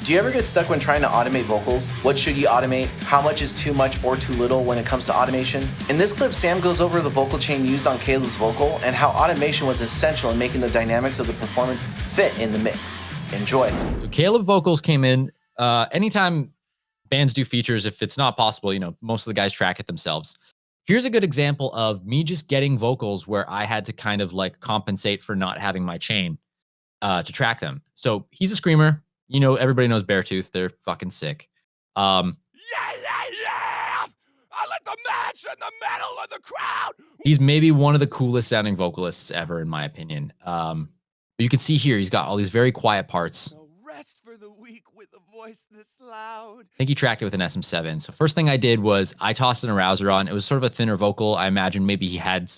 Do you ever get stuck when trying to automate vocals? What should you automate? How much is too much or too little when it comes to automation? In this clip, Sam goes over the vocal chain used on Caleb's vocal and how automation was essential in making the dynamics of the performance fit in the mix. Enjoy. So Caleb vocals came in. Anytime bands do features, if it's not possible, you know, most of the guys track it themselves. Here's a good example of me just getting vocals where I had to kind of like compensate for not having my chain to track them. So he's a screamer. You know, everybody knows Beartooth. They're fucking sick. Yeah. I let the match in the middle of the crowd. He's maybe one of the coolest sounding vocalists ever, in my opinion. But you can see here, he's got all these very quiet parts. No rest for the weak with a voice this loud. I think he tracked it with an SM7. So first thing I did was I tossed an arouser on. It was sort of a thinner vocal. I imagine maybe he had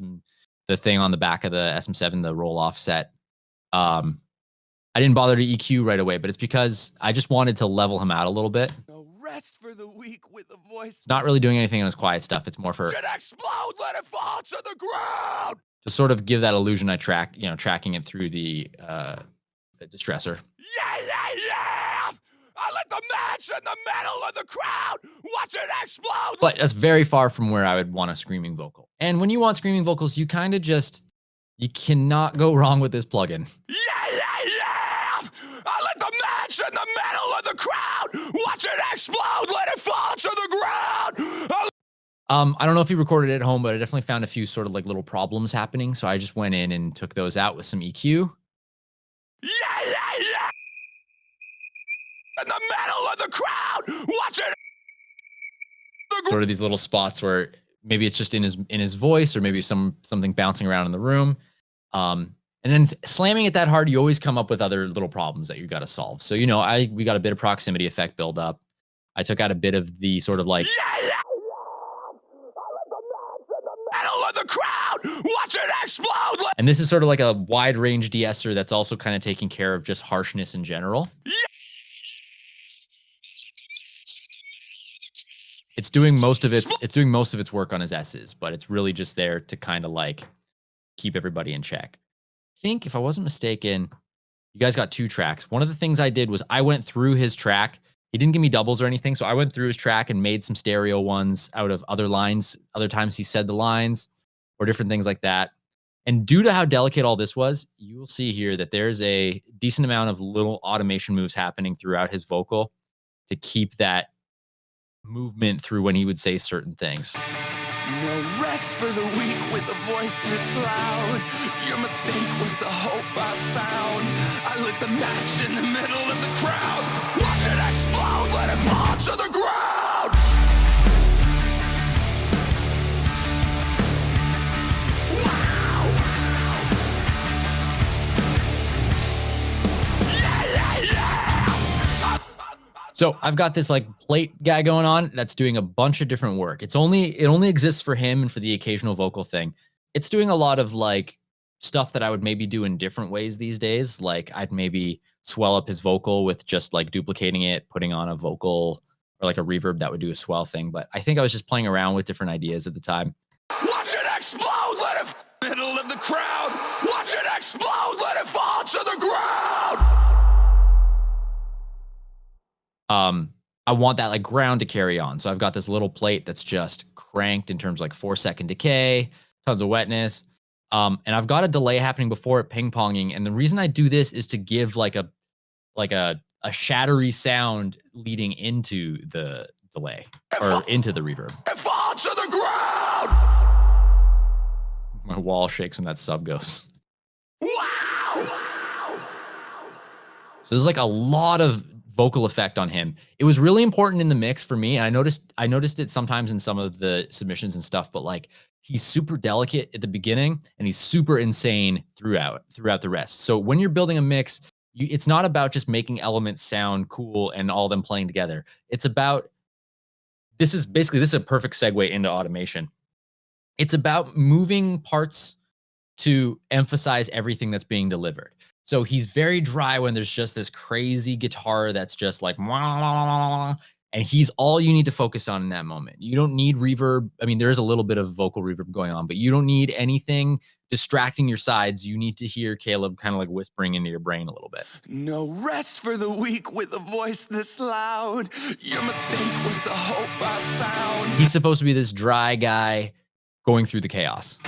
the thing on the back of the SM7, the roll off set. I didn't bother to EQ right away, but it's because I just wanted to level him out a little bit. No rest for the weak with a voice. It's not really doing anything on his quiet stuff. It's more for Should explode, let it fall to the ground. to sort of give that illusion I tracking it through the distressor. Yeah. I let the match in the middle of the crowd. Watch it explode. But that's very far from where I would want a screaming vocal. And when you want screaming vocals, you kind of you cannot go wrong with this plugin. Yeah. I let the match in the middle of the crowd. Watch it explode. Let it fall to the ground. I don't know if he recorded it at home, but I definitely found a few sort of like little problems happening. So I just went in and took those out with some EQ. Yeah. In the middle of the crowd. Watch it. Sort of these little spots where maybe it's just in his voice or maybe something bouncing around in the room. And then slamming it that hard, you always come up with other little problems that you got to solve. So, you know, we got a bit of proximity effect build up. I took out a bit of the sort of like middle of the crowd. Watch it explode. And this is sort of like a wide range de-esser that's also kind of taking care of just harshness in general. It's doing most of its work on his S's, but it's really just there to kind of like keep everybody in check. I think if I wasn't mistaken, you guys got 2 tracks. One of the things I did was I went through his track. He didn't give me doubles or anything, so I went through his track and made some stereo ones out of other lines. Other times he said the lines or different things like that. And due to how delicate all this was, you will see here that there's a decent amount of little automation moves happening throughout his vocal to keep that movement through when he would say certain things. No rest for the weak with a voice this loud. Your mistake was the hope I found. I lit the match in the middle of the crowd. Watch it explode, let it fall to the ground. So I've got this like plate guy going on that's doing a bunch of different work. It only exists for him and for the occasional vocal thing. It's doing a lot of like stuff that I would maybe do in different ways these days. Like I'd maybe swell up his vocal with just like duplicating it, putting on a vocal or like a reverb that would do a swell thing. But I think I was just playing around with different ideas at the time. Watch it explode, let it middle of the crowd. Watch it explode, let it fall to the ground. I want that like ground to carry on. So I've got this little plate that's just cranked in terms of like 4-second decay, tons of wetness. And I've got a delay happening before it ping-ponging. And the reason I do this is to give like a shattery sound leading into the delay or into the reverb. It fall to the ground. My wall shakes when that sub goes. Wow. So there's like a lot of vocal effect on him. It was really important in the mix for me. And I noticed it sometimes in some of the submissions and stuff, but like he's super delicate at the beginning and he's super insane throughout the rest. So when you're building a mix, it's not about just making elements sound cool and all of them playing together. It's about, this is a perfect segue into automation. It's about moving parts to emphasize everything that's being delivered. So he's very dry when there's just this crazy guitar that's just like, And he's all you need to focus on in that moment. You don't need reverb. I mean, there is a little bit of vocal reverb going on, but you don't need anything distracting your sides. You need to hear Caleb kind of like whispering into your brain a little bit. No rest for the weak with a voice this loud. Your mistake was the hope I found. He's supposed to be this dry guy going through the chaos.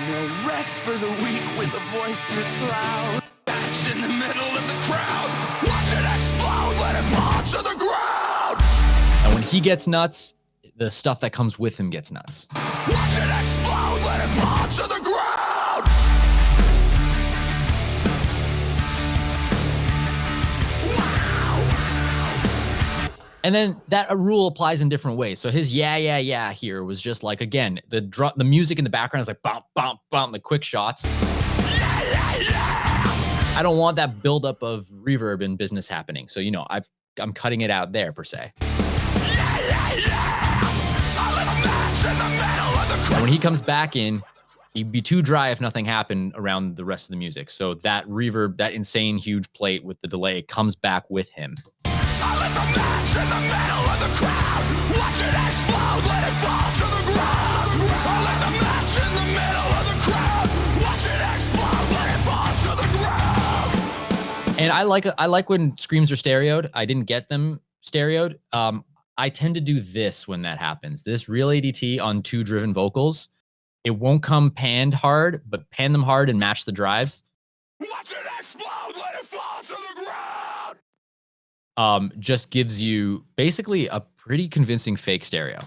No rest for the weak with a voice this loud. Match in the middle of the crowd. Watch it explode, let it fall to the ground. And when he gets nuts, the stuff that comes with him gets nuts. Watch it explode, let it fall to the ground. And then that rule applies in different ways. So his yeah here was just like, again, the music in the background is like bump, bump, bump, the quick shots. I don't want that buildup of reverb and business happening. So, you know, I'm cutting it out there per se. And when he comes back in, he'd be too dry if nothing happened around the rest of the music. So that reverb, that insane huge plate with the delay comes back with him. I lit the match in the middle of the crowd. Watch it explode, let it fall to the ground. I lit the match in the middle of the crowd. Watch it explode, let it fall to the ground. And I like when screams are stereoed. I didn't get them stereoed. I tend to do this when that happens. This real ADT on 2 driven vocals. It won't come panned hard, but pan them hard and match the drives. Watch it explode, let it fall to the ground. Just gives you basically a pretty convincing fake stereo.